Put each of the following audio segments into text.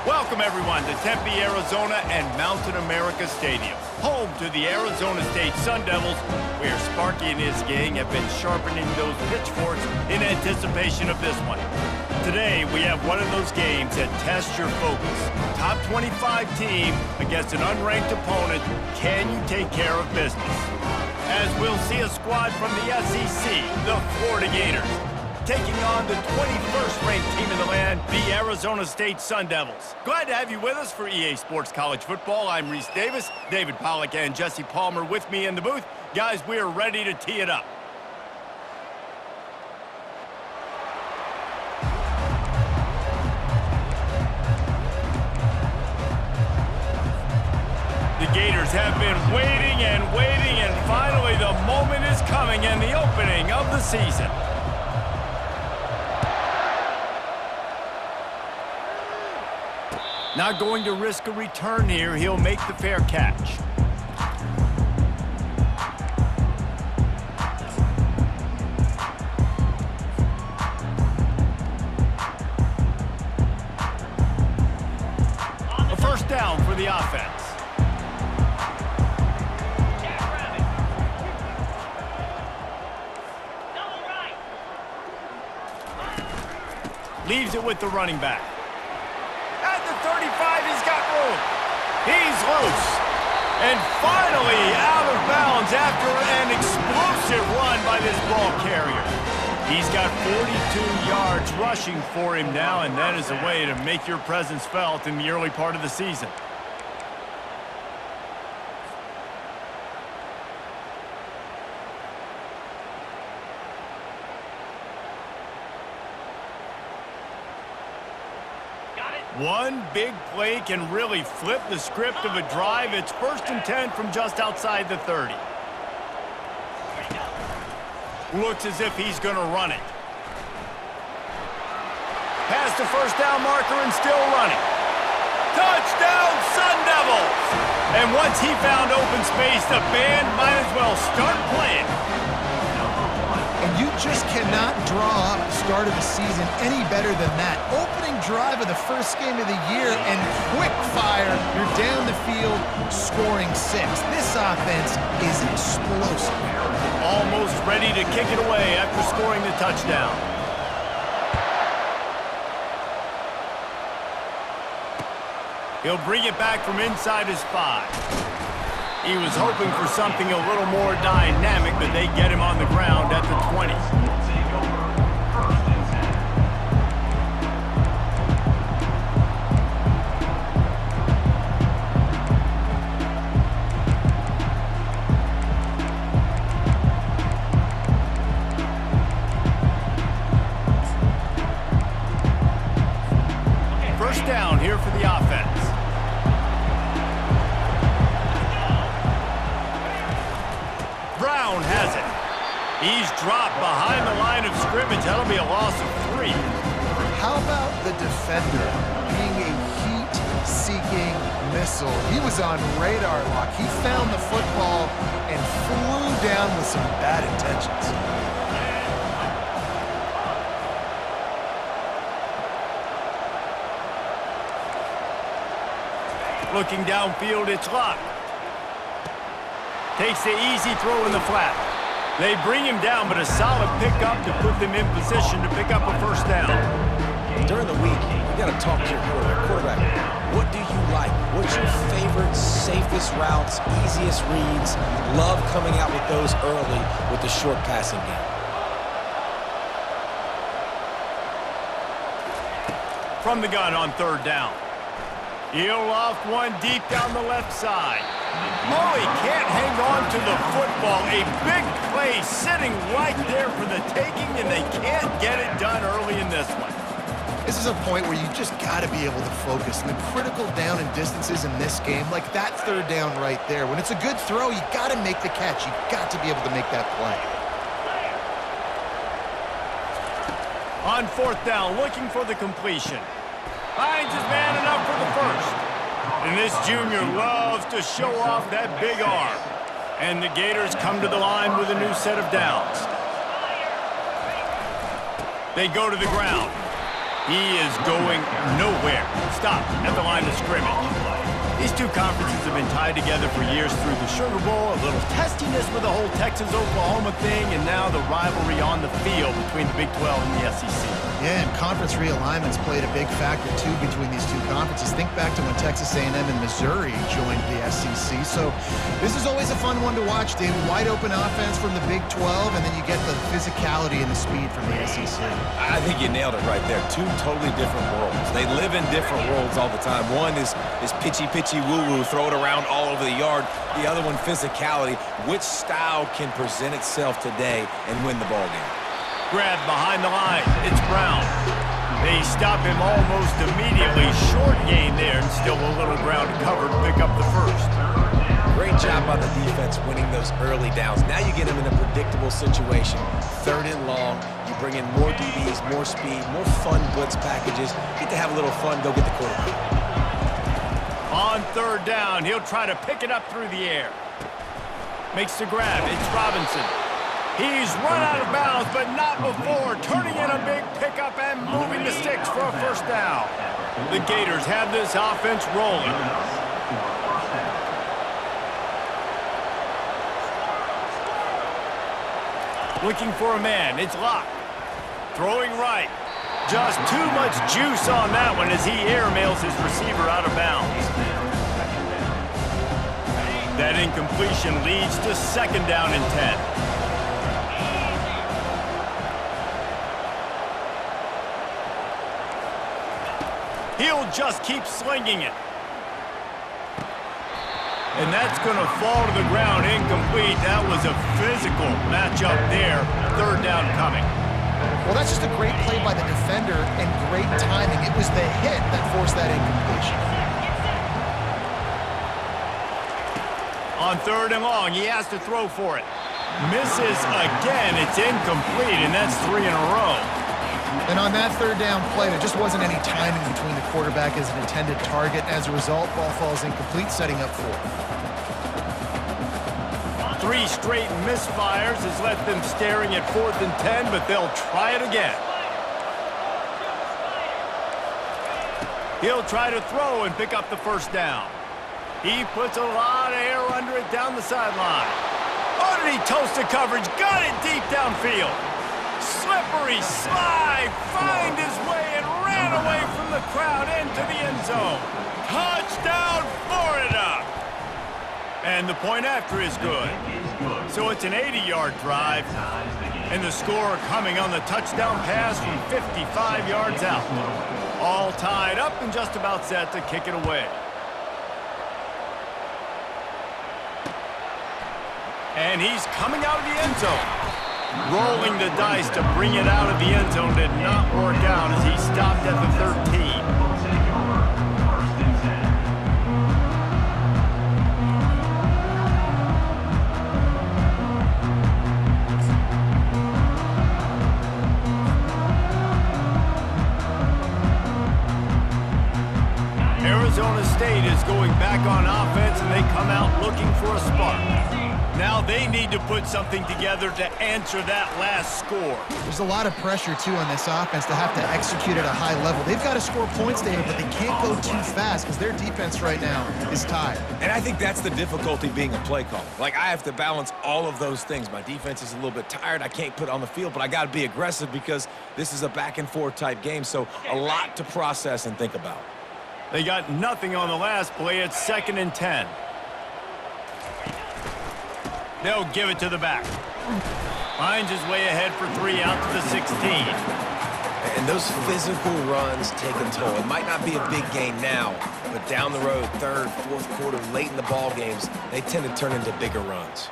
Welcome, everyone, to Tempe, Arizona and Mountain America Stadium, home to the Arizona State Sun Devils, where Sparky and his gang have been sharpening those pitchforks in anticipation of this one. Today, we have one of those games that tests your focus. Top 25 team against an unranked opponent. Can you take care of business? As we'll see a squad from the SEC, the Florida Gators, taking on the 21st ranked team in the land, the Arizona State Sun Devils. Glad to have you with us for EA Sports College Football. I'm Reese Davis, David Pollack and Jesse Palmer with me in the booth. Guys, we are ready to tee it up. The Gators have been waiting and finally the moment is coming and the opening of the season. Not going to risk a return here. He'll make the fair catch. A first down for the offense. Leaves it with the running back. At the 35, he's got room. He's loose. And finally out of bounds after an explosive run by this ball carrier. He's got 42 yards rushing for him now, and that is a way to make your presence felt in the early part of the season. One big play can really flip the script of a drive. It's 1st and 10 from just outside the 30. Looks as if he's going to run it. Past the first down marker and still running. Touchdown, Sun Devils! And once he found open space, the band might as well start playing. And you just cannot draw up the start of the season any better than that. Opening drive of the first game of the year and quick fire. You're down the field scoring 6. This offense is explosive. Almost ready to kick it away after scoring the touchdown. He'll bring it back from inside his 5. He was hoping for something a little more dynamic, but they get him on the ground at the 20. First down here for the offense. Brown has it. He's dropped behind the line of scrimmage. That'll be a loss of 3. How about the defender being a heat-seeking missile? He was on radar lock. He found the football and flew down with some bad intentions. Looking downfield, it's locked. Takes the easy throw in the flat. They bring him down, but a solid pickup to put them in position to pick up a first down. During the week, you got to talk to your quarterback. What do you like? What's your favorite, safest routes, easiest reads? Love coming out with those early with the short passing game. From the gun on 3rd down. He'll loft one deep down the left side. Oh, he can't hang on to the football. A big play sitting right there for the taking, and they can't get it done early in this one. This is a point where you just got to be able to focus. And the critical down and distances in this game, like that 3rd down right there. When it's a good throw, you got to make the catch. You got to be able to make that play. On 4th down, looking for the completion. Finds his man enough for the first. And this junior loves to show off that big arm. And the Gators come to the line with a new set of downs. They go to the ground. He is going nowhere. Stop at the line of scrimmage. These two conferences have been tied together for years through the Sugar Bowl, a little testiness with the whole Texas-Oklahoma thing, and now the rivalry on the field between the Big 12 and the SEC. Yeah, and conference realignments played a big factor, too, between these two conferences. Think back to when Texas A&M and Missouri joined the SEC. So this is always a fun one to watch, David. Wide open offense from the Big 12, and then you get the physicality and the speed from the SEC. I think you nailed it right there. Two totally different worlds. They live in different worlds all the time. One is pitchy woo-woo, throw it around all over the yard. The other one, physicality. Which style can present itself today and win the ball game? Grab behind the line. It's Brown. They stop him almost immediately. Short gain there, and still a little ground covered. Pick up the first. Great job by the defense winning those early downs. Now you get them in a predictable situation. 3rd and long. You bring in more DBs, more speed, more fun blitz packages. Get to have a little fun. Go get the quarterback. On 3rd down, he'll try to pick it up through the air. Makes the grab. It's Robinson. He's run out of bounds, but not before. Turning in a big pickup and moving the sticks for a 1st down. The Gators have this offense rolling. Looking for a man. It's Locke. Throwing right. Just too much juice on that one as he airmails his receiver out of bounds. That incompletion leads to 2nd down and 10. He'll just keep slinging it. And that's going to fall to the ground incomplete. That was a physical matchup there. 3rd down coming. Well, that's just a great play by the defender and great timing. It was the hit that forced that incompletion. On 3rd and long, he has to throw for it. Misses again. It's incomplete, and that's 3 in a row. And on that 3rd down play, there just wasn't any timing between the quarterback as an intended target. As a result, ball falls incomplete, setting up 4th. 3 straight misfires has left them staring at 4th and 10, but they'll try it again. He'll try to throw and pick up the 1st down. He puts a lot of air under it down the sideline. Oh, did he toast the coverage? Got it deep downfield. Slippery slide, find his way and ran away from the crowd into the end zone. Touchdown, Florida! And the point after is good. So it's an 80-yard drive, and the score coming on the touchdown pass from 55 yards out. All tied up and just about set to kick it away. And he's coming out of the end zone. Rolling the dice to bring it out of the end zone did not work out as he stopped at the 13. Arizona State is going back on offense, and they come out looking for a spark. Now they need to put something together to answer that last score. There's a lot of pressure, too, on this offense to have to execute at a high level. They've got to score points, David, but they can't go too fast because their defense right now is tired. And I think that's the difficulty being a play caller. Like, I have to balance all of those things. My defense is a little bit tired. I can't put it on the field, but I got to be aggressive because this is a back-and-forth type game, so a lot to process and think about. They got nothing on the last play. It's 2nd and 10. They'll give it to the back. Finds his way ahead for 3 out to the 16. And those physical runs take a toll. It might not be a big gain now, but down the road, 3rd, 4th quarter, late in the ball games, they tend to turn into bigger runs.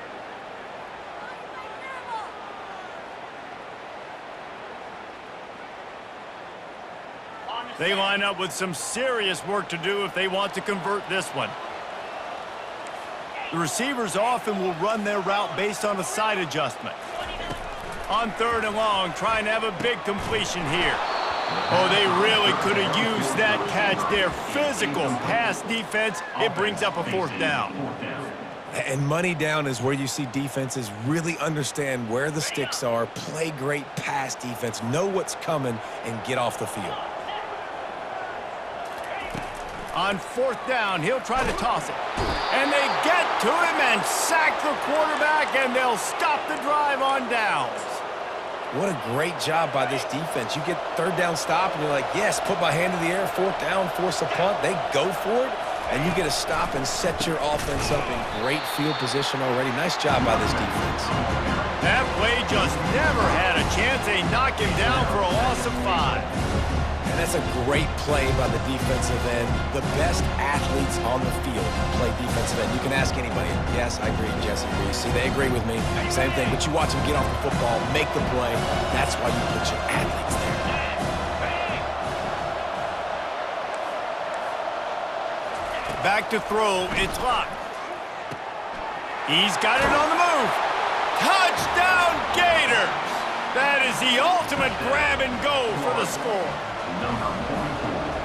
They line up with some serious work to do if they want to convert this one. The receivers often will run their route based on a side adjustment. On 3rd and long, trying to have a big completion here. Oh, they really could have used that catch there. Physical pass defense. It brings up a 4th down. And money down is where you see defenses really understand where the sticks are, play great pass defense, know what's coming, and get off the field. On fourth down, he'll try to toss it. And they get to him and sack the quarterback, and they'll stop the drive on downs. What a great job by this defense. You get third down stop, and you're like, yes, put my hand in the air, fourth down, force a punt. They go for it, and you get a stop and set your offense up in great field position already. Nice job by this defense. That play just never had a chance. They knock him down for a loss of 5. And that's a great play by the defensive end. The best athletes on the field play defensive end. You can ask anybody. Yes, I agree, Jesse agrees. See, they agree with me. Same thing, but you watch them get off the football, make the play. That's why you put your athletes there. Back to throw, it's Locke. He's got it on the move. Touchdown, Gators! That is the ultimate grab and go for the score.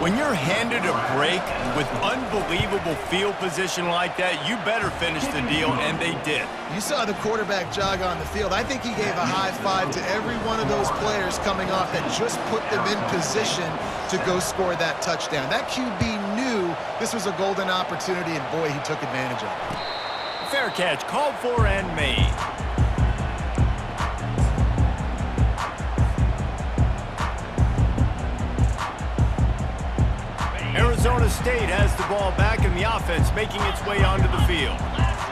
When you're handed a break with unbelievable field position like that, you better finish the deal, and they did. You saw the quarterback jog on the field. I think he gave a high five to every one of those players coming off that just put them in position to go score that touchdown. That QB knew this was a golden opportunity, and boy, he took advantage of it. Fair catch, called for and made. Arizona State has the ball back in the offense, making its way onto the field.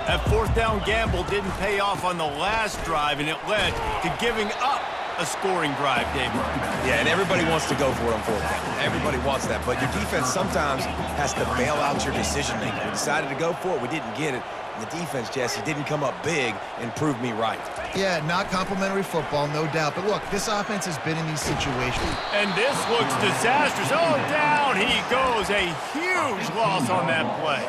That fourth down gamble didn't pay off on the last drive, and it led to giving up a scoring drive, David. Yeah, and everybody wants to go for it on fourth down. Everybody wants that, but your defense sometimes has to bail out your decision-making. We decided to go for it. We didn't get it. And the defense, Jesse, didn't come up big and prove me right. Yeah, not complimentary football, no doubt. But look, this offense has been in these situations. And this looks disastrous. Oh, down he goes. A huge loss on that play.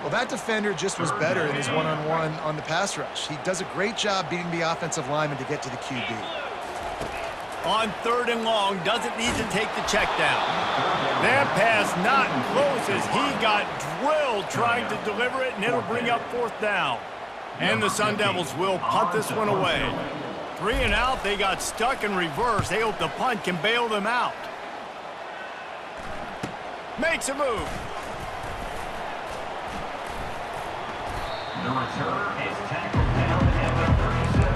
Well, that defender just was better in his one-on-one on the pass rush. He does a great job beating the offensive lineman to get to the QB. On third and long, doesn't need to take the check down. That pass not close as he got drilled trying to deliver it, and it'll bring up fourth down. And the Sun Devils will punt this one away. 3 and out, they got stuck in reverse. They hope the punt can bail them out. Makes a move. The return is tackled down at the 37,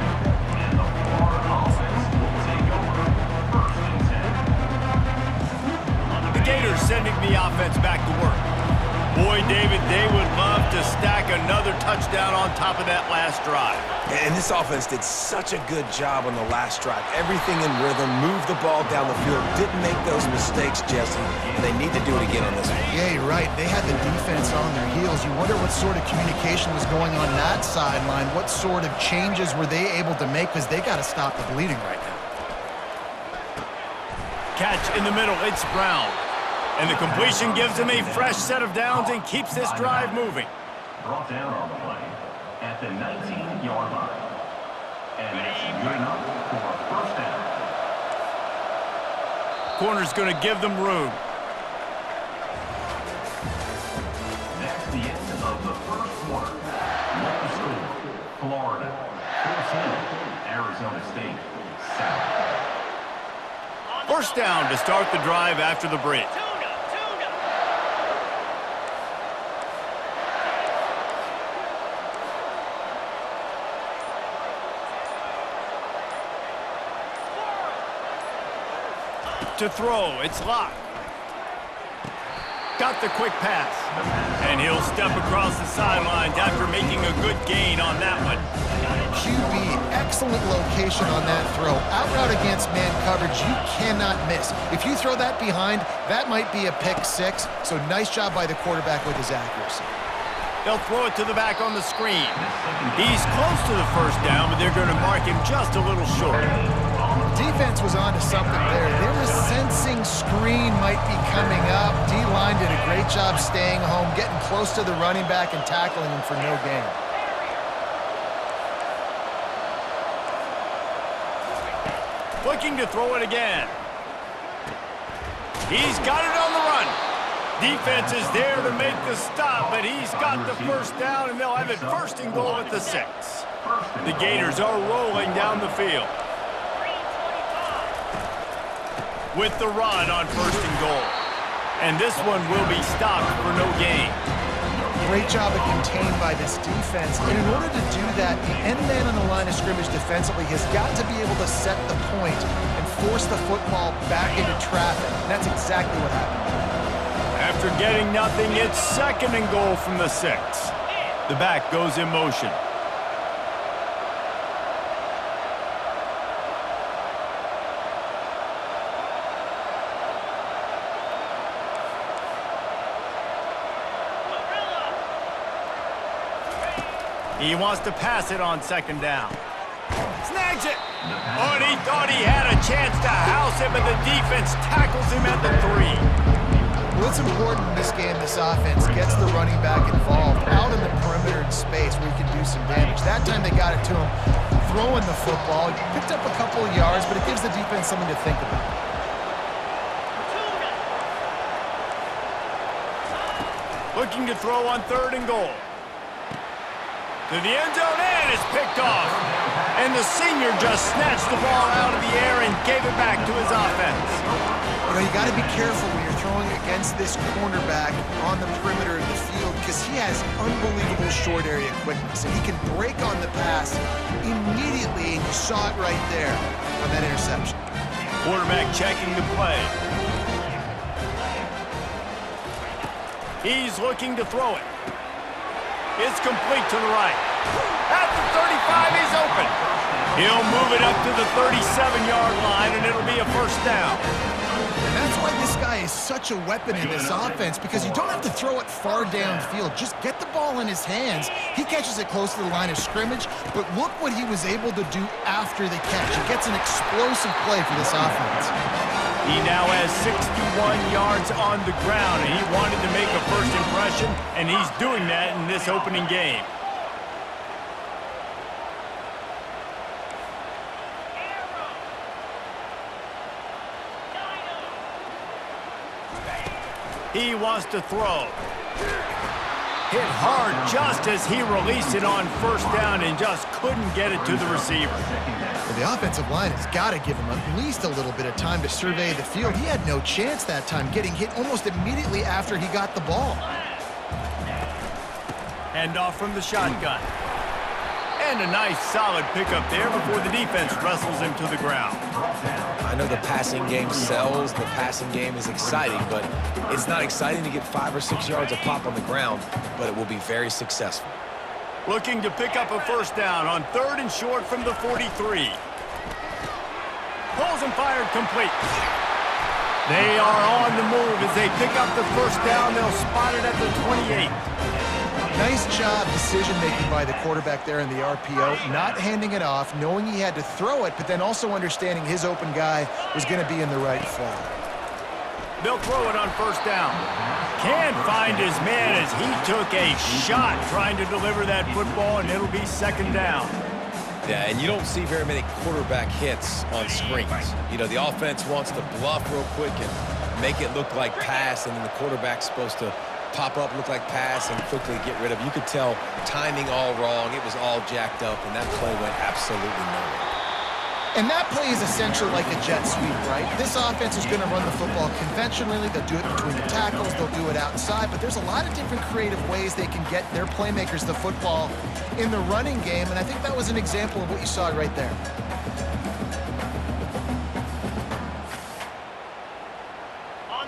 and the Florida offense will take over first and 10. The Gators sending the offense back to work. Boy, David, they would love to stack another touchdown on top of that last drive. And this offense did such a good job on the last drive. Everything in rhythm, moved the ball down the field, didn't make those mistakes, Jesse, and they need to do it again on this one. Yeah, you're right. They had the defense on their heels. You wonder what sort of communication was going on that sideline. What sort of changes were they able to make, because they got to stop the bleeding right now. Catch in the middle, it's Brown. And the completion gives him a fresh set of downs and keeps this drive moving. Brought down on the play at the 19-yard line. And that's good enough for a first down. Corner's going to give them room. That's the end of the first quarter. One score, Florida 14, Arizona State 7. First down to start the drive after the break. To throw, it's Locke. Got the quick pass. And he'll step across the sidelines after making a good gain on that one. QB, excellent location on that throw. Out route against man coverage, you cannot miss. If you throw that behind, that might be a pick six. So nice job by the quarterback with his accuracy. They'll throw it to the back on the screen. He's close to the first down, but they're going to mark him just a little short. Defense was onto something there. They were sensing screen might be coming up. D-line did a great job staying home, getting close to the running back and tackling him for no gain. Looking to throw it again. He's got it on the run. Defense is there to make the stop, but he's got the first down, and they'll have it first and goal at the 6. The Gators are rolling down the field. With the run on first and goal. And this one will be stopped for no gain. Great job of contained by this defense. And in order to do that, the end man on the line of scrimmage defensively has got to be able to set the point and force the football back into traffic. And that's exactly what happened. After getting nothing, it's 2nd and goal from the 6. The back goes in motion. He wants to pass it on 2nd down. Snags it! Oh, and he thought he had a chance to house him, but the defense tackles him at the 3. Well, it's important in this game, this offense gets the running back involved out in the perimeter in space where he can do some damage. That time they got it to him throwing the football. He picked up a couple of yards, but it gives the defense something to think about. Looking to throw on 3rd and goal. To the end zone, and it's picked off. And the senior just snatched the ball out of the air and gave it back to his offense. You know, you got to be careful when you're throwing against this cornerback on the perimeter of the field because he has unbelievable short area quickness, and he can break on the pass immediately, and you saw it right there on that interception. Quarterback checking the play. He's looking to throw it. It's complete to the right. At the 35, he's open. He'll move it up to the 37-yard line, and it'll be a 1st down. And that's why this guy is such a weapon in this offense, because you don't have to throw it far downfield. Just get the ball in his hands. He catches it close to the line of scrimmage, but look what he was able to do after the catch. He gets an explosive play for this offense. He now has 61 yards on the ground, and he wanted to make a first impression, and he's doing that in this opening game. He wants to throw. Hit hard just as he released it on 1st down and just couldn't get it to the receiver. Well, the offensive line has got to give him at least a little bit of time to survey the field. He had no chance that time, getting hit almost immediately after he got the ball. Hand off from the shotgun. And a nice solid pickup there before the defense wrestles him to the ground. I know the passing game sells, the passing game is exciting, but it's not exciting to get 5 or 6 yards a pop on the ground, but it will be very successful. Looking to pick up a 1st down on 3rd and short from the 43. Pulls and fired complete. They are on the move as they pick up the 1st down. They'll spot it at the 28. Nice job decision-making by the quarterback there in the RPO, not handing it off, knowing he had to throw it, but then also understanding his open guy was going to be in the right flat. They'll throw it on 1st down. Can't find his man as he took a shot trying to deliver that football, and it'll be 2nd down. Yeah, and you don't see very many quarterback hits on screens. You know, the offense wants to bluff real quick and make it look like pass, and then the quarterback's supposed to pop up, look like pass, and quickly get rid of it. You could tell timing all wrong. It was all jacked up, and that play went absolutely nowhere. And that play is essentially like a jet sweep, right? This offense is going to run the football conventionally. They'll do it between the tackles. They'll do it outside. But there's a lot of different creative ways they can get their playmakers the football in the running game. And I think that was an example of what you saw right there.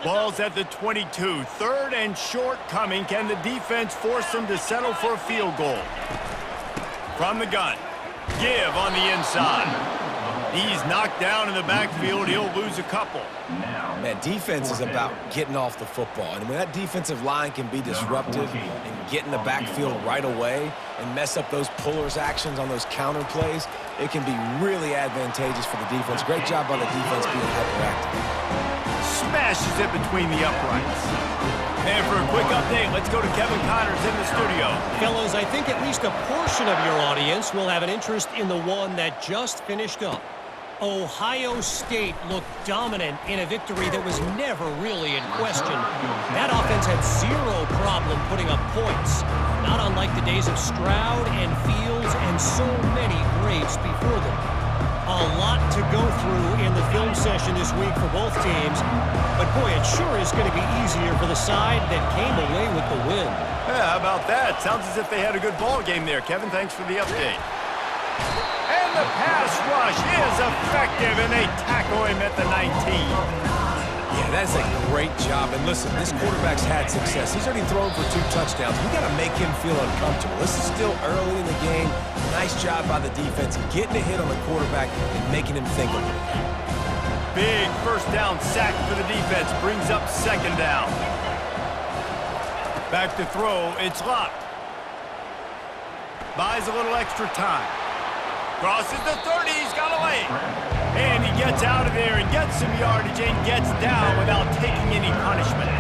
Ball's at the 22. 3rd and short coming. Can the defense force them to settle for a field goal? From the gun. Give on the inside. He's knocked down in the backfield. He'll lose a couple. Man, defense is about getting off the football. And when that defensive line can be disruptive and get in the backfield right away and mess up those pullers actions on those counter plays, it can be really advantageous for the defense. Great job by the defense being hyperactive. Smashes it between the uprights. And for a quick update, let's go to Kevin Connors in the studio. Fellas, I think at least a portion of your audience will have an interest in the one that just finished up. Ohio State looked dominant in a victory that was never really in question. That offense had zero problem putting up points, not unlike the days of Stroud and Fields and so many greats before them. A lot to go through in the film session this week for both teams. But, boy, it sure is going to be easier for the side that came away with the win. Yeah, how about that? Sounds as if they had a good ball game there. Kevin, thanks for the update. And the pass rush is effective, and they tackle him at the 19. Yeah, that's a great job. And listen, this quarterback's had success. He's already thrown for 2 touchdowns. We got to make him feel uncomfortable. This is still early in the game. Nice job by the defense, getting a hit on the quarterback and making him think a little bit. Big first down sack for the defense. Brings up second down. Back to throw. It's locked. Buys a little extra time. Crosses the 30. He's got a leg. And he gets out of there and gets some yardage and gets down without taking any punishment.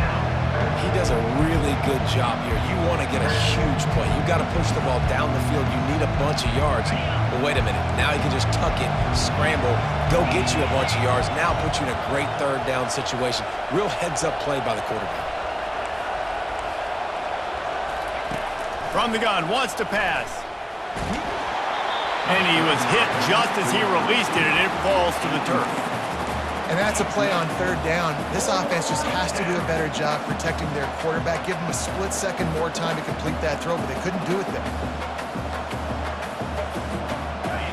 He does a really good job here. You want to get a huge play. You got to push the ball down the field. You need a bunch of yards. But wait a minute. Now you can just tuck it, scramble, go get you a bunch of yards. Now put you in a great third down situation. Real heads-up play by the quarterback. From the gun, wants to pass. And he was hit just as he released it, and it falls to the turf. And that's a play on third down. This offense just has to do a better job protecting their quarterback. Give them a split second more time to complete that throw, but they couldn't do it there.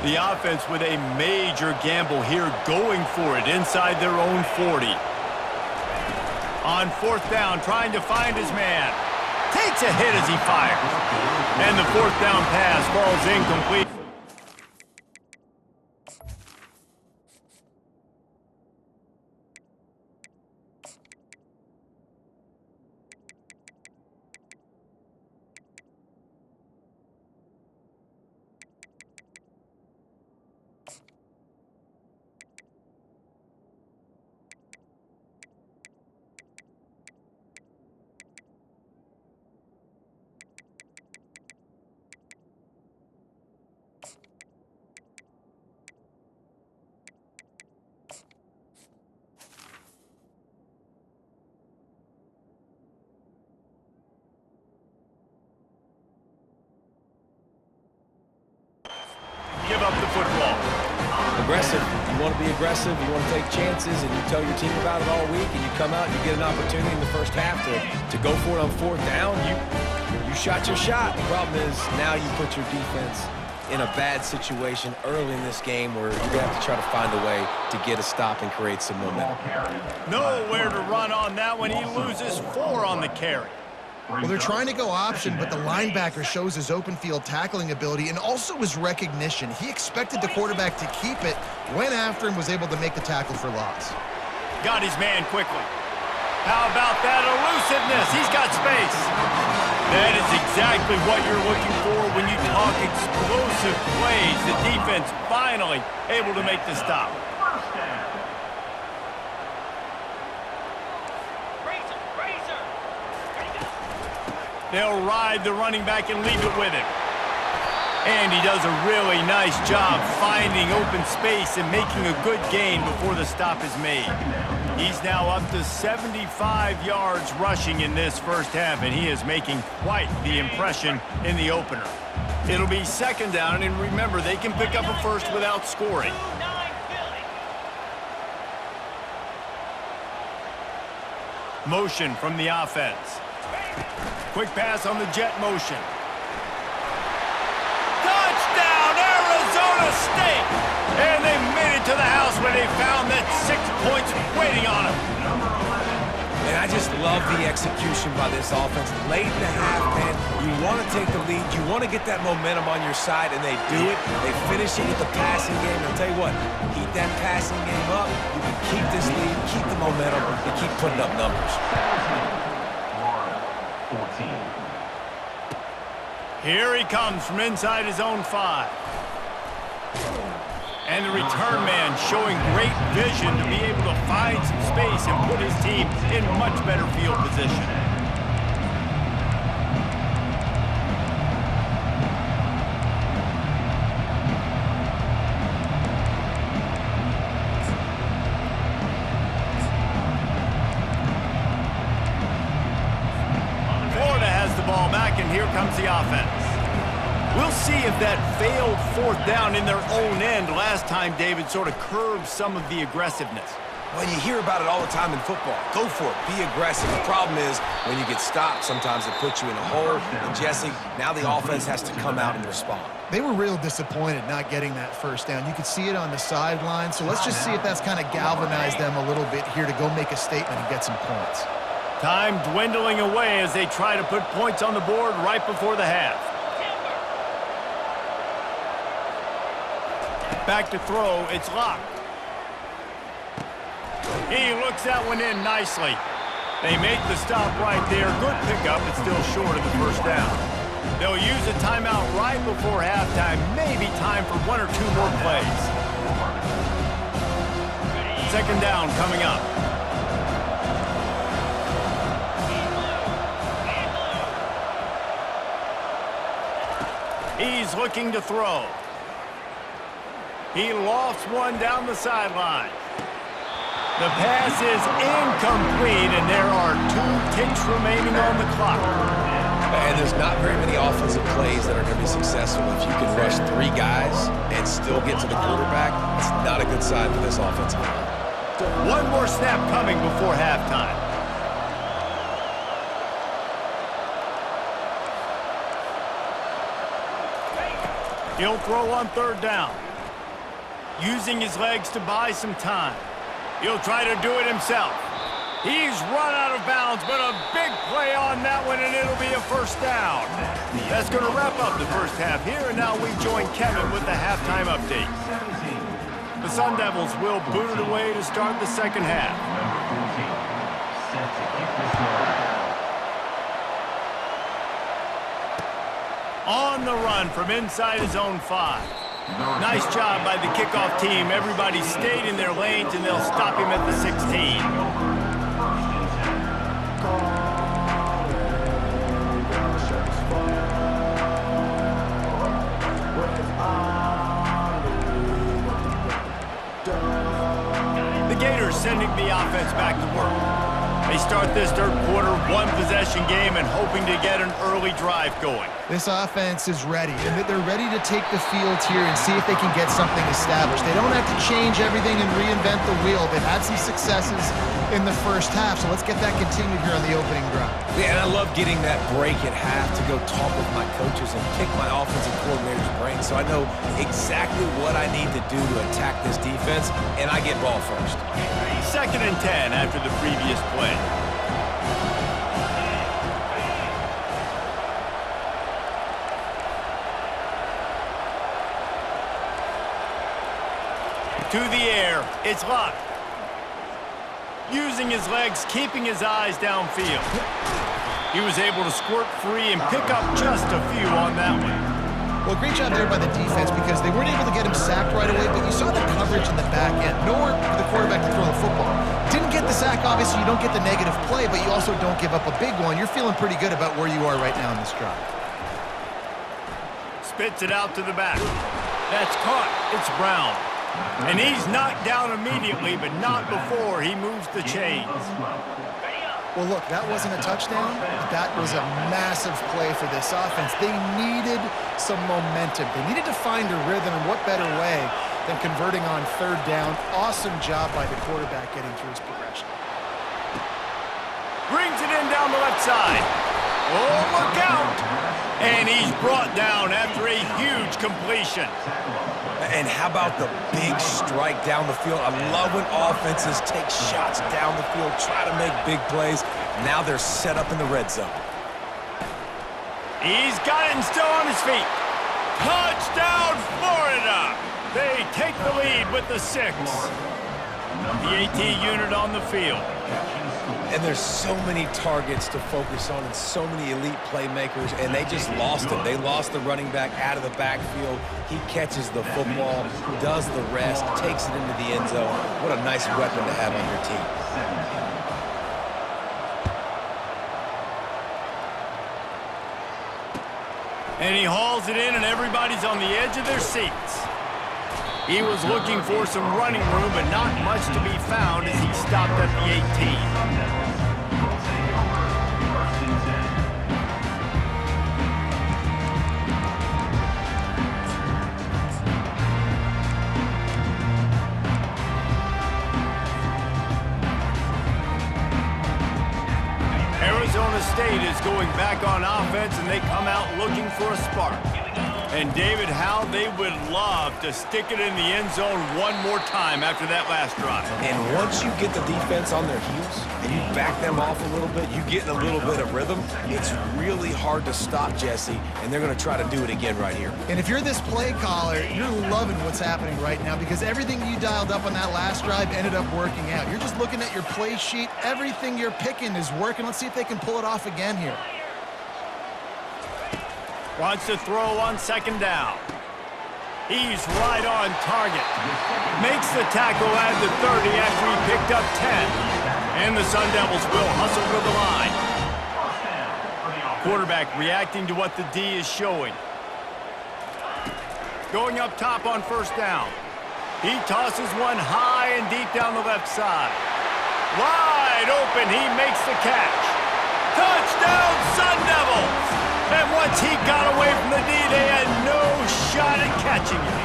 The offense with a major gamble here, going for it inside their own 40. On fourth down, trying to find his man. Takes a hit as he fires. And the fourth down pass falls incomplete. Give up the football. Aggressive. You want to be aggressive. You want to take chances, and you tell your team about it all week, and you come out and you get an opportunity in the first half to go for it on fourth down. You shot your shot. The problem is now you put your defense in a bad situation early in this game where you're going to have to try to find a way to get a stop and create some momentum. Nowhere to run on that one. He loses 4 on the carry. Well, they're trying to go option, but the linebacker shows his open field tackling ability and also his recognition. He expected the quarterback to keep it, went after him, was able to make the tackle for loss. Got his man quickly. How about that elusiveness? He's got space. That is exactly what you're looking for when you talk explosive plays. The defense finally able to make the stop. They'll ride the running back and leave it with him. And he does a really nice job finding open space and making a good gain before the stop is made. He's now up to 75 yards rushing in this first half, and he is making quite the impression in the opener. It'll be second down, and remember, they can pick up a first without scoring. Motion from the offense. Quick pass on the jet motion. Touchdown, Arizona State! And they made it to the house where they found that 6 points waiting on them. And I just love the execution by this offense. Late in the half, man, you want to take the lead. You want to get that momentum on your side, and they do it. They finish it with the passing game. And I'll tell you what, keep that passing game up. You can keep this lead, keep the momentum, and keep putting up numbers. 14. Here he comes from inside his own 5. And the return man showing great vision to be able to find some space and put his team in much better field position. Florida has the ball back, and here comes the offense. We'll see if that failed fourth down in their own end last time, David, sort of curbed some of the aggressiveness. Well, you hear about it all the time in football. Go for it. Be aggressive. The problem is when you get stopped, sometimes it puts you in a hole. And, Jesse, now the offense has to come out and respond. They were real disappointed not getting that first down. You could see it on the sideline. So let's just see if that's kind of galvanized them a little bit here to go make a statement and get some points. Time dwindling away as they try to put points on the board right before the half. Back to throw, it's locked. He looks that one in nicely. They make the stop right there. Good pickup, but still short of the first down. They'll use a timeout right before halftime. Maybe time for one or two more plays. Second down coming up. He's looking to throw. He lofts one down the sideline. The pass is incomplete, and there are 2 ticks remaining on the clock. And there's not very many offensive plays that are going to be successful if you can rush 3 guys and still get to the quarterback. It's not a good sign for this offensive line. One more snap coming before halftime. He'll throw on third down. Using his legs to buy some time. He'll try to do it himself. He's run out of bounds, but a big play on that one, and it'll be a first down. That's going to wrap up the first half here, and now we join Kevin with the halftime update. The Sun Devils will boot it away to start the second half. On the run from inside his own 5. Nice job by the kickoff team. Everybody stayed in their lanes, and they'll stop him at the 16. The Gators sending the offense back to work. They start this third quarter, 1-possession game, and hoping to get an early drive going. This offense is ready, and they're ready to take the field here and see if they can get something established. They don't have to change everything and reinvent the wheel. They've had some successes in the first half, so let's get that continued here on the opening drive. Yeah, and I love getting that break at half to go talk with my coaches and pick my offensive coordinator's brain so I know exactly what I need to do to attack this defense, and I get ball first. Second and 10 after the previous play. To the air, it's locked. Using his legs, keeping his eyes downfield. He was able to squirt free and pick up just a few on that one. Well, great job there by the defense because they weren't able to get him sacked right away, but you saw the coverage in the back end. Nowhere for the quarterback to throw the football. Didn't get the sack, obviously you don't get the negative play, but you also don't give up a big one. You're feeling pretty good about where you are right now in this drive. Spits it out to the back. That's caught. It's Brown. And he's knocked down immediately, but not before he moves the chains. Well, look, that wasn't a touchdown, but that was a massive play for this offense. They needed some momentum. They needed to find a rhythm, and what better way than converting on third down. Awesome job by the quarterback getting through his progression. Brings it in down the left side. Oh, look out! And he's brought down after a huge completion. And how about the big strike down the field? I love when offenses take shots down the field, try to make big plays. Now they're set up in the red zone. He's got it and still on his feet. Touchdown, Florida! They take the lead with the 6. The AT unit on the field. And there's so many targets to focus on and so many elite playmakers, and they just lost him. They lost the running back out of the backfield. He catches the football, does the rest, takes it into the end zone. What a nice weapon to have on your team. And he hauls it in, and everybody's on the edge of their seats. He was looking for some running room, but not much to be found as he stopped at the 18. Arizona State is going back on offense, and they come out looking for a spark. And David, how they would love to stick it in the end zone one more time after that last drive. And once you get the defense on their heels and you back them off a little bit, you get in a little bit of rhythm, it's really hard to stop, Jesse, and they're going to try to do it again right here. And if you're this play caller, you're loving what's happening right now because everything you dialed up on that last drive ended up working out. You're just looking at your play sheet. Everything you're picking is working. Let's see if they can pull it off again here. Wants to throw on second down. He's right on target. Makes the tackle at the 30 after he picked up 10. And the Sun Devils will hustle to the line. Quarterback reacting to what the D is showing. Going up top on first down. He tosses one high and deep down the left side. Wide open, he makes the catch. Touchdown, Sun Devils! And once he got away from the D, they had no shot at catching him.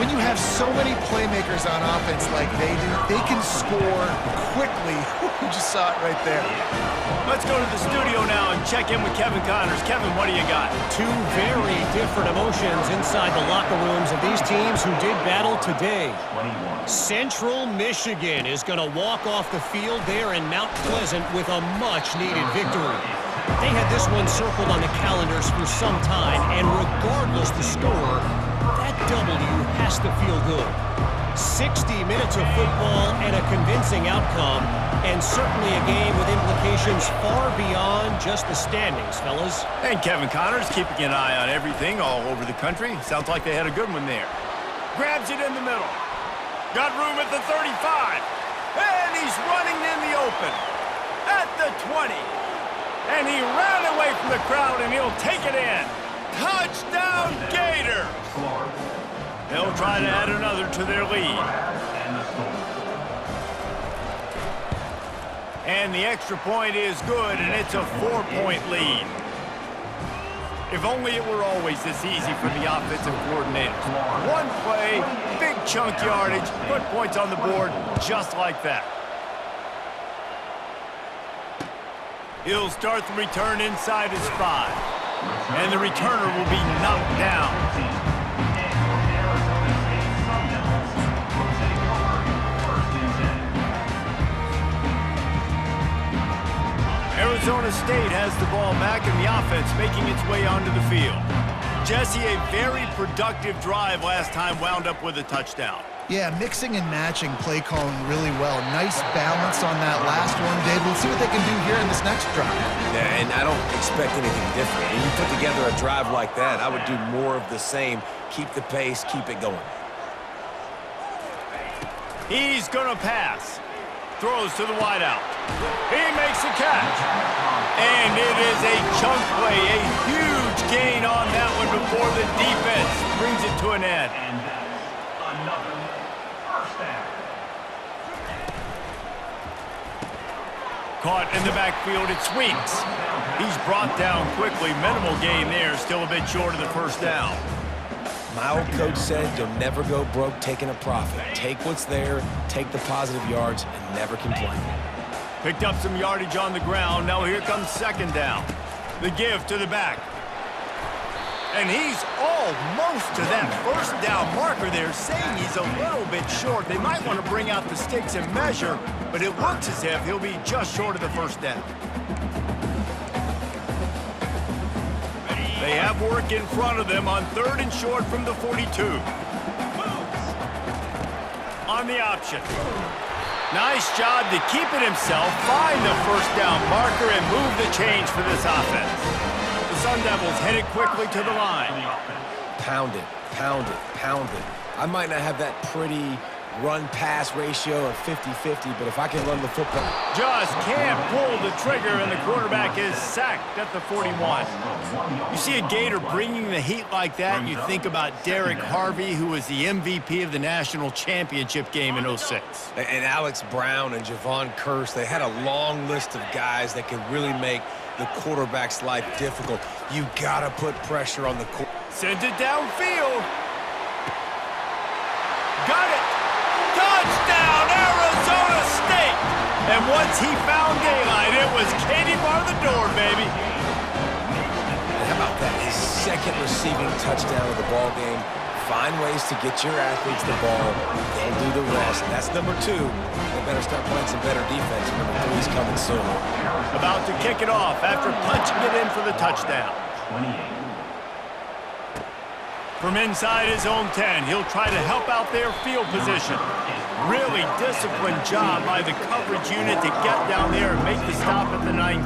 When you have so many playmakers on offense like they do, they can score quickly. You just saw it right there. Let's go to the studio now and check in with Kevin Connors. Kevin, what do you got? Two very different emotions inside the locker rooms of these teams who did battle today. Central Michigan is going to walk off the field there in Mount Pleasant with a much-needed victory. They had this one circled on the calendars for some time, and regardless the score, that W has to feel good. 60 minutes of football and a convincing outcome, and certainly a game with implications far beyond just the standings, fellas. And Kevin Connors keeping an eye on everything all over the country. Sounds like they had a good one there. Grabs it in the middle. Got room at the 35. And he's running in the open. At the 20. And he ran away from the crowd, and he'll take it in. Touchdown, Gators! They'll try to add another to their lead. And the extra point is good, and it's a 4-point lead. If only it were always this easy for the offensive coordinators. One play, big chunk yardage, put points on the board just like that. He'll start the return inside his 5. And the returner will be knocked down. Arizona State has the ball back and the offense making its way onto the field. Jesse, a very productive drive last time wound up with a touchdown. Yeah, mixing and matching play calling really well. Nice balance on that last one, Dave. We'll see what they can do here in this next drive. Yeah, and I don't expect anything different. When you put together a drive like that, I would do more of the same. Keep the pace, keep it going. He's going to pass. Throws to the wideout. He makes a catch. And it is a chunk play, a huge gain on that one before the defense brings it to an end. And another first down. Caught in the backfield, it sweeps. He's brought down quickly. Minimal gain there, still a bit short of the first down. My old coach said you'll never go broke taking a profit. Take what's there, take the positive yards, and never complain. Picked up some yardage on the ground. Now here comes second down. The give to the back. And he's almost to that first down marker there, saying he's a little bit short. They might want to bring out the sticks and measure, but it looks as if he'll be just short of the first down. They have work in front of them on third and short from the 42. On the option. Nice job to keep it himself, find the first down marker, and move the chains for this offense. The Sun Devils headed quickly to the line. Pound it, pound it, pound it. I might not have that pretty run-pass ratio of 50-50, but if I can run the football. Just can't pull the trigger, and the quarterback is sacked at the 41. You see a Gator bringing the heat like that, you think about Derek Harvey, who was the MVP of the national championship game in 06. And Alex Brown and Javon Curse, they had a long list of guys that could really make the quarterback's life difficult. You gotta put pressure on the quarterback. Sends it downfield. Got it. Touchdown, Arizona State! And once he found daylight, it was the door, baby. And how about that? His second receiving touchdown of the ball game. Find ways to get your athletes the ball. They'll do the rest. That's number 2. They better start playing some better defense. Number 3's coming soon. About to kick it off after punching it in for the touchdown. 28. From inside his own 10, he'll try to help out their field position. Really disciplined job by the coverage unit to get down there and make the stop at the 19.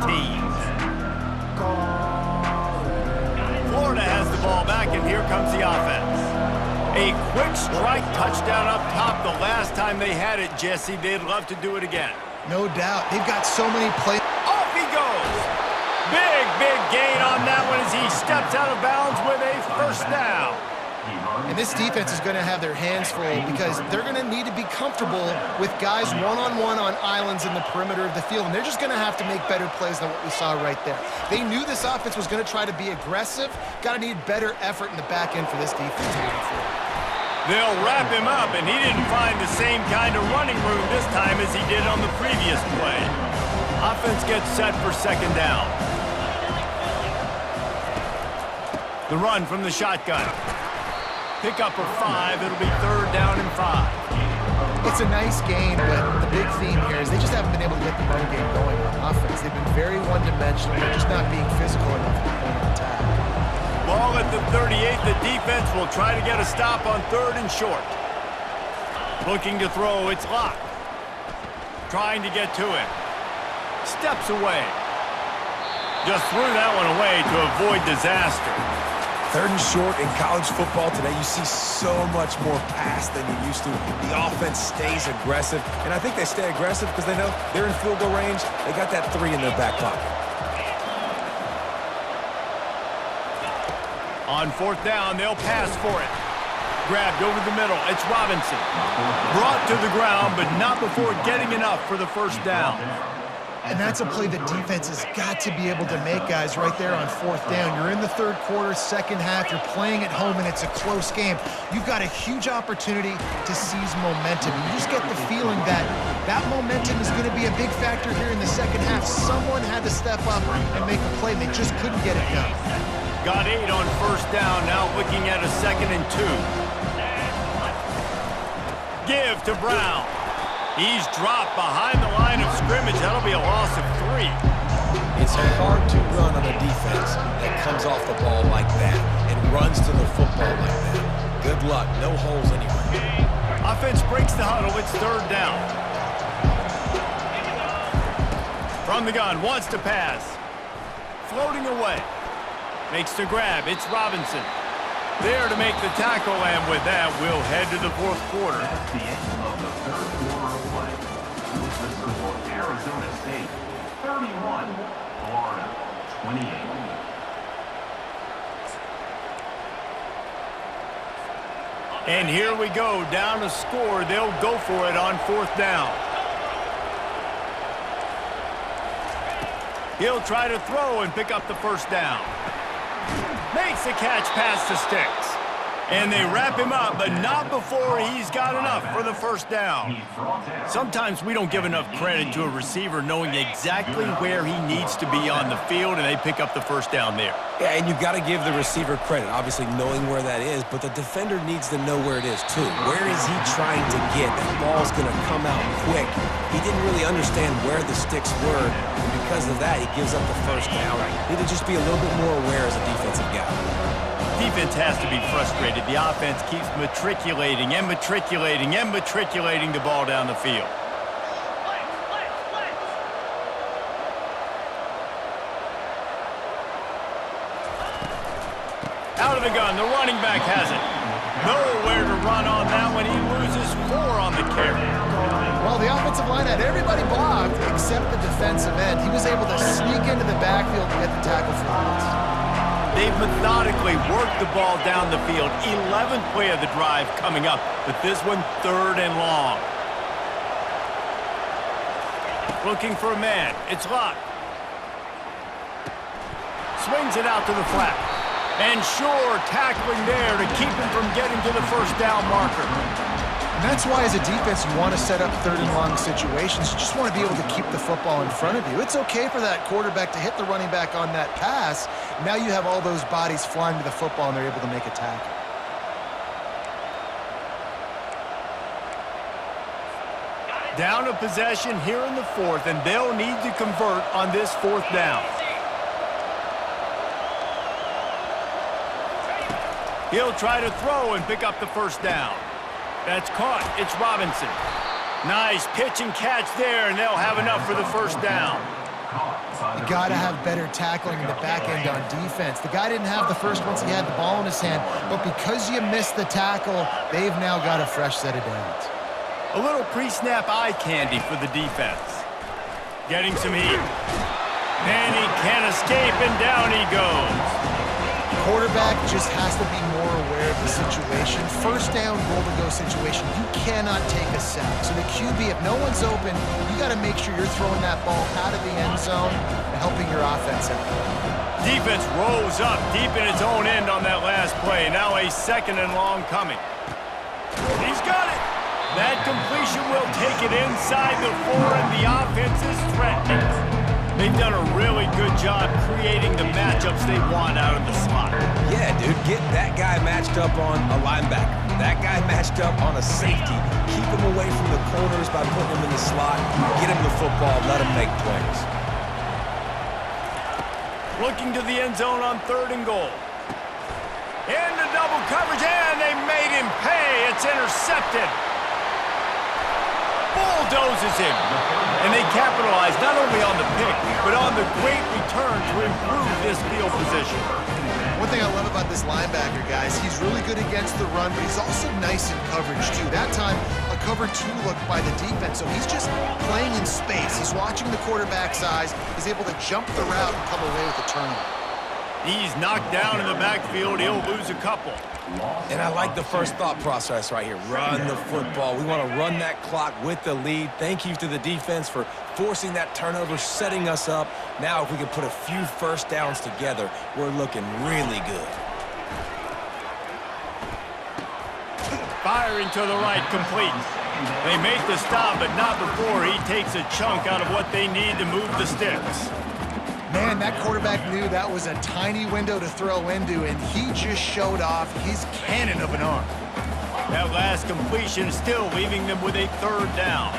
Florida has the ball back, and here comes the offense. A quick strike touchdown up top the last time they had it, Jesse. They'd love to do it again. No doubt. They've got so many plays. Off he goes. Big gain on that one as he steps out of bounds with a first down. And this defense is going to have their hands full because they're going to need to be comfortable with guys one-on-one on islands in the perimeter of the field, and they're just going to have to make better plays than what we saw right there. They knew this offense was going to try to be aggressive. Got to need better effort in the back end for this defense moving forward. They'll wrap him up, and he didn't find the same kind of running room this time as he did on the previous play. Offense gets set for second down. The run from the shotgun. Pick up for 5. It'll be third down and 5. It's a nice gain, but the big theme here is they just haven't been able to get the run game going on offense. They've been very one-dimensional. They're just not being physical enough at the point of attack. Ball at the 38. The defense will try to get a stop on third and short. Looking to throw. It's locked. Trying to get to him. Steps away. Just threw that one away to avoid disaster. Third and short in college football today, you see so much more pass than you used to. The offense stays aggressive, and I think they stay aggressive because they know they're in field goal range. They got that 3 in their back pocket. On fourth down, they'll pass for it. Grabbed over the middle. It's Robinson. Brought to the ground, but not before getting enough for the first down. And that's a play the defense has got to be able to make, guys, right there on fourth down. You're in the third quarter, second half. You're playing at home, and it's a close game. You've got a huge opportunity to seize momentum. You just get the feeling that that momentum is going to be a big factor here in the second half. Someone had to step up and make a play, and they just couldn't get it done. Got 8 on first down. Now looking at a 2nd and 2. Give to Brown. He's dropped behind the line of scrimmage. That'll be a loss of 3. It's hard to run on a defense that comes off the ball like that and runs to the football like that. Good luck. No holes anywhere. Offense breaks the huddle. It's third down. From the gun. Wants to pass. Floating away. Makes the grab. It's Robinson. There to make the tackle, and with that, we'll head to the fourth quarter. That's the end of the third quarter of play. The score, Arizona State 31, Florida 28. And here we go, down a score. They'll go for it on fourth down. He'll try to throw and pick up the first down. Makes the catch past the sticks. And they wrap him up, but not before he's got enough for the first down. Sometimes we don't give enough credit to a receiver knowing exactly where he needs to be on the field, and they pick up the first down there. Yeah, and you've got to give the receiver credit, obviously knowing where that is, but the defender needs to know where it is too. Where is he trying to get? That ball's going to come out quick. He didn't really understand where the sticks were, and because of that, he gives up the first down. Need to just be a little bit more aware as a defensive guy. Defense has to be frustrated. The offense keeps matriculating and matriculating and matriculating the ball down the field. Out of the gun, the running back has it. Nowhere to run on that one. He loses 4 on the carry. Well, the offensive line had everybody blocked except the defensive end. He was able to sneak into the backfield and get the tackle for loss. They've methodically worked the ball down the field. 11th play of the drive coming up, but this one third and long. Looking for a man. It's locked. Swings it out to the flat. And sure, tackling there to keep him from getting to the first down marker. And that's why as a defense you want to set up third and long situations. You just want to be able to keep the football in front of you. It's okay for that quarterback to hit the running back on that pass. Now you have all those bodies flying to the football and they're able to make a tackle. Down a possession here in the fourth, and they'll need to convert on this fourth down. He'll try to throw and pick up the first down. That's caught. It's Robinson. Nice pitch and catch there, and they'll have enough for the first down. You got to have better tackling in the back end on defense. The guy didn't have the first once he had the ball in his hand, but because you missed the tackle, they've now got a fresh set of downs. A little pre-snap eye candy for the defense. Getting some heat. And he can't escape, and down he goes. Quarterback just has to be more aware of the situation. First down, goal-to-go situation, you cannot take a sack. So the QB, if no one's open, you got to make sure you're throwing that ball out of the end zone and helping your offense out. Defense rolls up deep in its own end on that last play. Now a second and long coming. He's got it. That completion will take it inside the 4, and the offense is threatening. They've done a really good job creating the matchups they want out of the slot. Yeah, dude, get that guy matched up on a linebacker. That guy matched up on a safety. Keep him away from the corners by putting him in the slot. Get him the football, let him make plays. Looking to the end zone on 3rd and goal. Into double coverage, and they made him pay. It's intercepted. Bulldozes him. And they capitalize not only on the pick, but on the great return to improve this field position. One thing I love about this linebacker, guys, he's really good against the run, but he's also nice in coverage, too. That time, a cover 2 look by the defense, so he's just playing in space. He's watching the quarterback's eyes. He's able to jump the route and come away with a turnover. He's knocked down in the backfield. He'll lose a couple. And I like the first thought process right here. Run the football. We want to run that clock with the lead. Thank you to the defense for forcing that turnover, setting us up. Now if we can put a few first downs together, we're looking really good. Firing to the right, complete. They make the stop, but not before he takes a chunk out of what they need to move the sticks. Man, that quarterback knew that was a tiny window to throw into, and he just showed off his cannon of an arm. That last completion still leaving them with a 3rd down.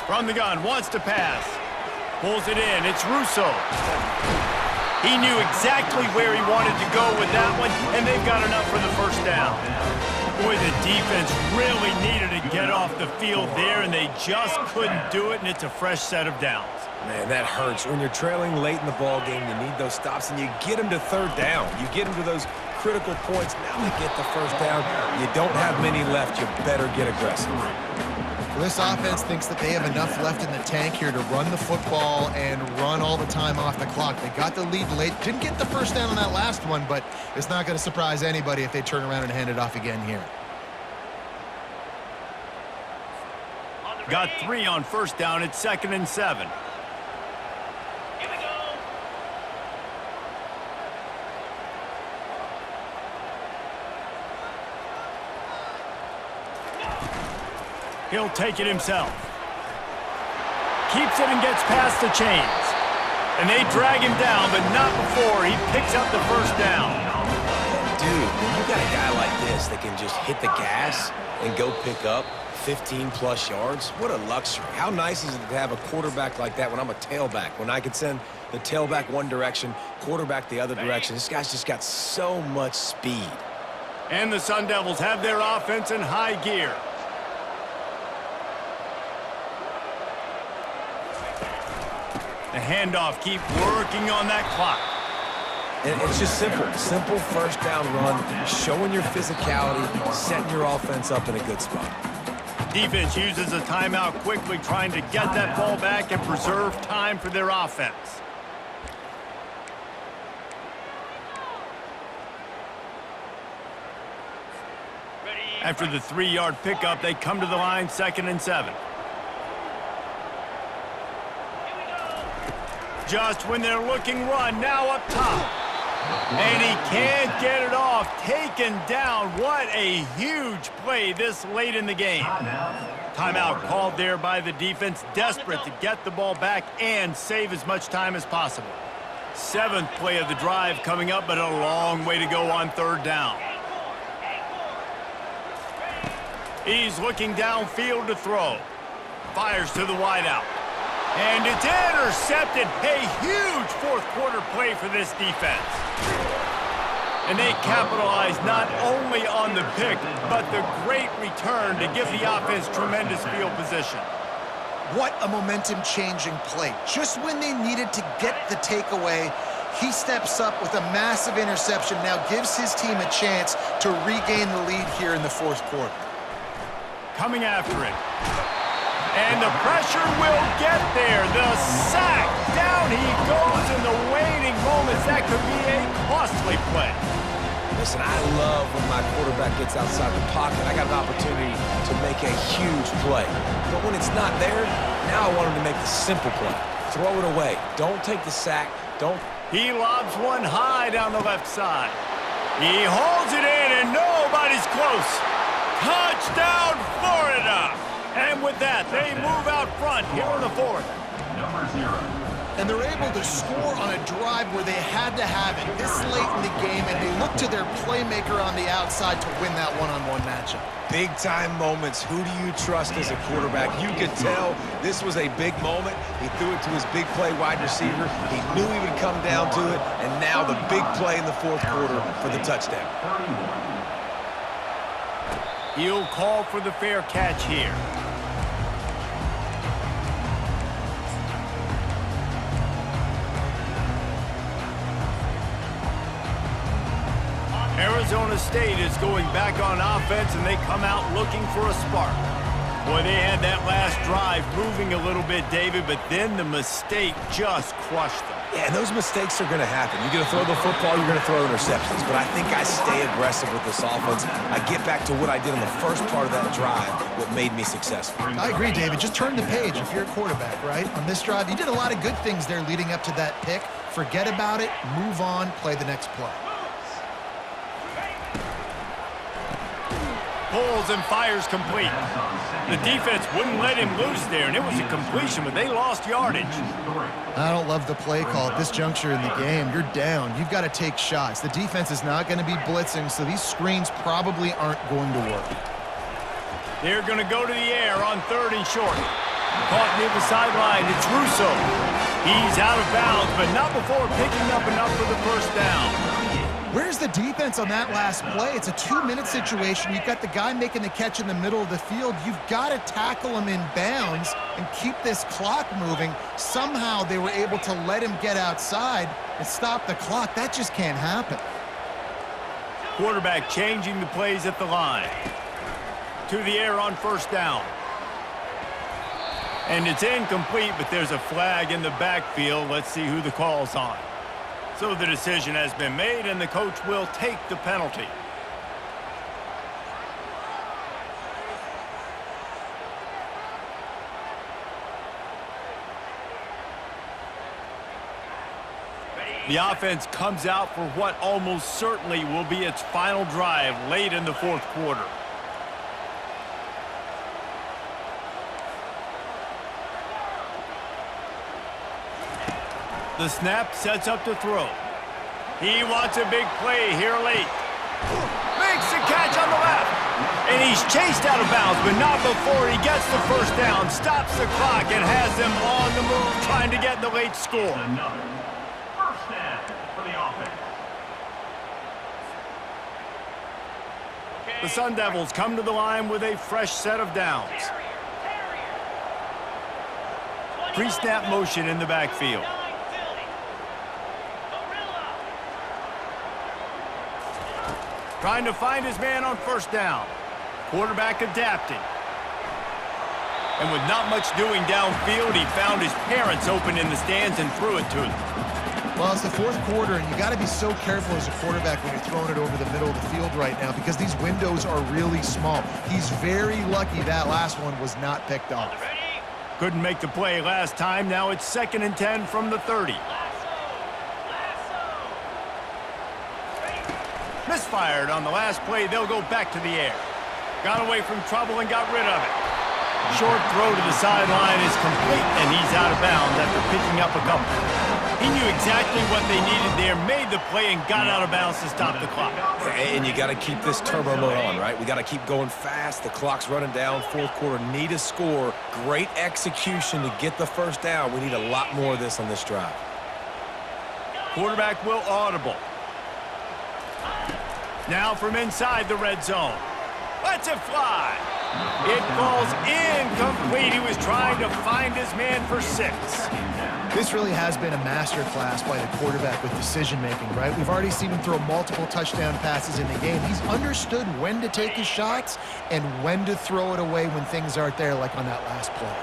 From the gun, wants to pass. Pulls it in, it's Russo. He knew exactly where he wanted to go with that one, and they've got enough for the first down. Boy, the defense really needed to get off the field there, and they just couldn't do it, and it's a fresh set of downs. Man, that hurts. When you're trailing late in the ball game, you need those stops, and you get them to 3rd down. You get them to those critical points. Now they get the first down. You don't have many left. You better get aggressive. Well, this offense thinks that they have enough left in the tank here to run the football and run all the time off the clock. They got the lead late. Didn't get the first down on that last one, but it's not going to surprise anybody if they turn around and hand it off again here. Got 3 on first down. It's 2nd and 7. Here we go. He'll take it himself. Keeps it and gets past the chains. And they drag him down, but not before he picks up the first down. Dude, when you got a guy like this that can just hit the gas and go pick up 15-plus yards, what a luxury. How nice is it to have a quarterback like that when I'm a tailback, when I can send the tailback one direction, quarterback the other direction. This guy's just got so much speed. And the Sun Devils have their offense in high gear. The handoff, keep working on that clock. And it's just simple first down run, showing your physicality, setting your offense up in a good spot. Defense uses a timeout quickly, trying to get that ball back and preserve time for their offense. After the 3-yard pickup, they come to the line, 2nd and 7. Just when they're looking run, now up top. And he can't get it off. Taken down. What a huge play this late in the game. Timeout called there by the defense, desperate to get the ball back and save as much time as possible. 7th play of the drive coming up, but a long way to go on 3rd down. He's looking downfield to throw. Fires to the wideout. And it's intercepted. A huge 4th quarter play for this defense. And they capitalize not only on the pick, but the great return to give the offense tremendous field position. What a momentum-changing play. Just when they needed to get the takeaway, he steps up with a massive interception, now gives his team a chance to regain the lead here in the 4th quarter. Coming after it. And the pressure will get there. The sack. Down he goes in the waning moments. That could be a costly play. Listen, I love when my quarterback gets outside the pocket. I got an opportunity to make a huge play. But when it's not there, now I want him to make the simple play. Throw it away. Don't take the sack. Don't. He lobs one high down the left side. He holds it in, and nobody's close. Touchdown, Florida! And with that, they move out front here in the 4th. Number 0. And they're able to score on a drive where they had to have it this late in the game, and they look to their playmaker on the outside to win that one-on-one matchup. Big-time moments. Who do you trust as a quarterback? You could tell this was a big moment. He threw it to his big play wide receiver. He knew he would come down to it, and now the big play in the 4th quarter for the touchdown. He'll call for the fair catch here. Arizona State is going back on offense, and they come out looking for a spark. Boy, they had that last drive moving a little bit, David, but then the mistake just crushed them. Yeah, and those mistakes are going to happen. You're going to throw the football, you're going to throw interceptions. But I think I stay aggressive with this offense. I get back to what I did in the first part of that drive, what made me successful. I agree, David. Just turn the page if you're a quarterback, right? On this drive, you did a lot of good things there leading up to that pick. Forget about it, move on, play the next play. Pulls and fires complete. The defense wouldn't let him loose there, and it was a completion, but they lost yardage. I don't love the play call at this juncture in the game. You're down. You've got to take shots. The defense is not going to be blitzing, so these screens probably aren't going to work. They're going to go to the air on 3rd and short. Caught near the sideline. It's Russo. He's out of bounds, but not before picking up enough for the 1st down. Where's the defense on that last play? It's a 2-minute situation. You've got the guy making the catch in the middle of the field. You've got to tackle him in bounds and keep this clock moving. Somehow they were able to let him get outside and stop the clock. That just can't happen. Quarterback changing the plays at the line. To the air on 1st down. And it's incomplete, but there's a flag in the backfield. Let's see who the call's on. So the decision has been made, and the coach will take the penalty. The offense comes out for what almost certainly will be its final drive late in the 4th quarter. The snap sets up to throw. He wants a big play here late. Makes the catch on the left. And he's chased out of bounds, but not before he gets the 1st down, stops the clock, and has them on the move trying to get the late score. Another 1st down for the offense. The Sun Devils come to the line with a fresh set of downs. Pre-snap motion in the backfield. Trying to find his man on 1st down. Quarterback adapting. And with not much doing downfield, he found his parents open in the stands and threw it to them. Well, it's the 4th quarter, and you got to be so careful as a quarterback when you're throwing it over the middle of the field right now because these windows are really small. He's very lucky that last one was not picked off. Couldn't make the play last time. Now it's 2nd and 10 from the 30. Misfired on the last play. They'll go back to the air. Got away from trouble and got rid of it. Short throw to the sideline is complete, and he's out of bounds after picking up a couple. He knew exactly what they needed there, made the play, and got out of bounds to stop the clock. And you got to keep this turbo mode on, right? We got to keep going fast. The clock's running down. Fourth quarter, need a score. Great execution to get the first down. We need a lot more of this on this drive. Quarterback will audible. Now from inside the red zone. Lets it fly. It falls incomplete. He was trying to find his man for 6. This really has been a masterclass by the quarterback with decision-making, right? We've already seen him throw multiple touchdown passes in the game. He's understood when to take his shots and when to throw it away when things aren't there, like on that last play.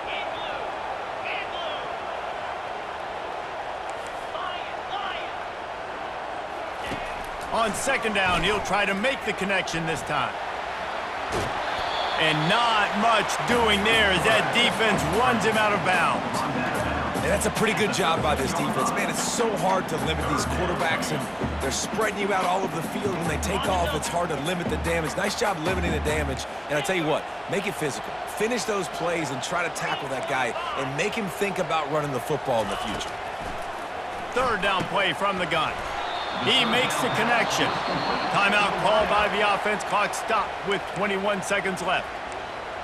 On second down, he'll try to make the connection this time. And not much doing there as that defense runs him out of bounds. And that's a pretty good job by this defense. Man, it's so hard to limit these quarterbacks, and they're spreading you out all over the field. When they take off, it's hard to limit the damage. Nice job limiting the damage. And I tell you what, make it physical. Finish those plays and try to tackle that guy and make him think about running the football in the future. Third down play from the gun. He makes the connection. Timeout called by the offense. Clock stopped with 21 seconds left.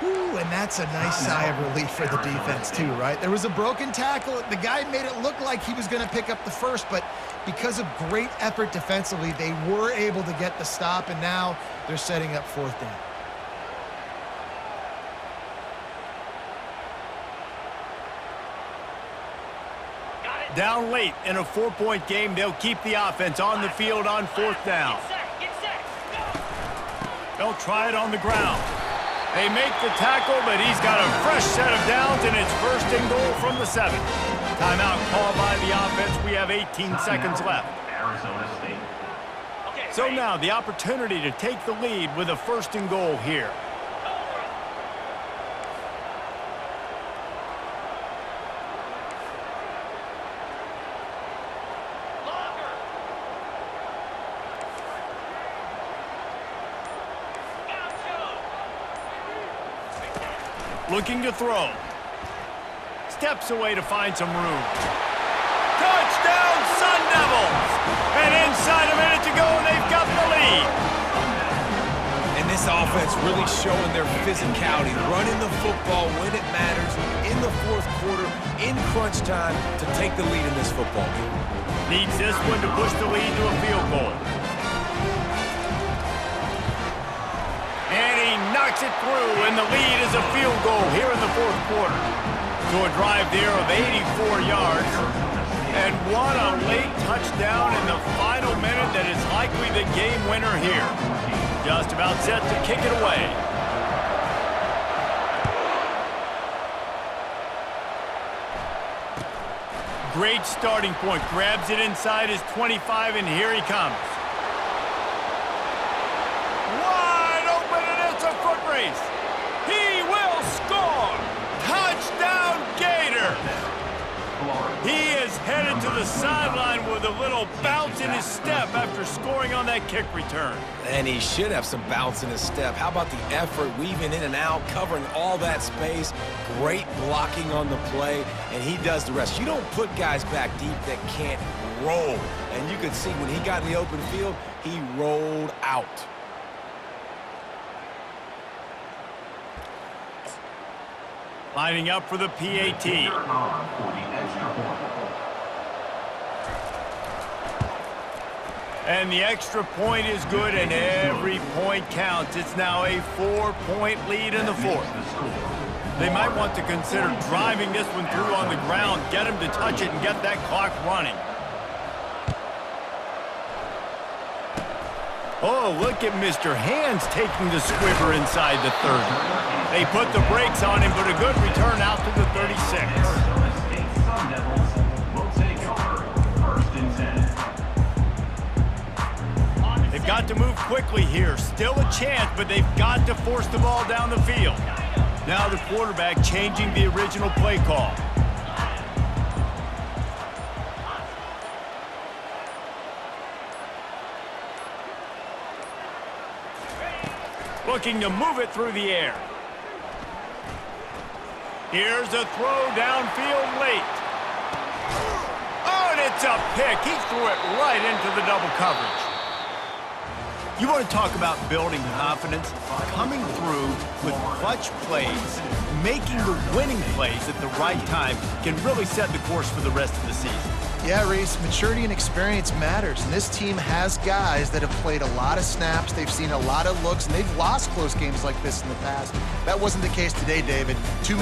Ooh, and that's a nice sigh of relief for the defense too, right? There was a broken tackle. The guy made it look like he was going to pick up the first, but because of great effort defensively, they were able to get the stop, and now they're setting up fourth down. Down late in a 4-point game, they'll keep the offense on the field on fourth down. They'll try it on the ground. They make the tackle, but he's got a fresh set of downs, and it's first and goal from the 7. Timeout called by the offense. We have 18 seconds left. Arizona State. So now the opportunity to take the lead with a first and goal here. Looking to throw. Steps away to find some room. Touchdown, Sun Devils! And inside a minute to go, and they've got the lead. And this offense really showing their physicality, running the football when it matters, in the fourth quarter, in crunch time, to take the lead in this football game. Needs this one to push the lead to a field goal. And he knocks it through, and the lead is a field goal here in the fourth quarter. So a drive there of 84 yards. And what a late touchdown in the final minute that is likely the game winner here. Just about set to kick it away. Great starting point. Grabs it inside his 25, and here he comes. Foot race. He will score. Touchdown Gators. He is headed to the sideline with a little bounce in his step after scoring on that kick return. And he should have some bounce in his step. How about the effort, weaving in and out, covering all that space, great blocking on the play, and he does the rest. You don't put guys back deep that can't roll. And you could see when he got in the open field, he rolled out. Lining up for the PAT. And the extra point is good, and every point counts. It's now a 4-point lead in the fourth. They might want to consider driving this one through on the ground, get him to touch it, and get that clock running. Oh, look at Mr. Hands taking the squibber inside the 30. They put the brakes on him, but a good return out to the 36. Arizona State Sun Devils will take over first and 10. They've got to move quickly here. Still a chance, but they've got to force the ball down the field. Now the quarterback changing the original play call. looking to move it through the air. Here's a throw downfield late. Oh, and it's a pick. He threw it right into the double coverage. You want to talk about building confidence? Coming through with clutch plays, making the winning plays at the right time can really set the course for the rest of the season. Yeah, Reese, maturity and experience matters, and this team has guys that have played a lot of snaps, they've seen a lot of looks, and they've lost close games like this in the past. That wasn't the case today, David. Too many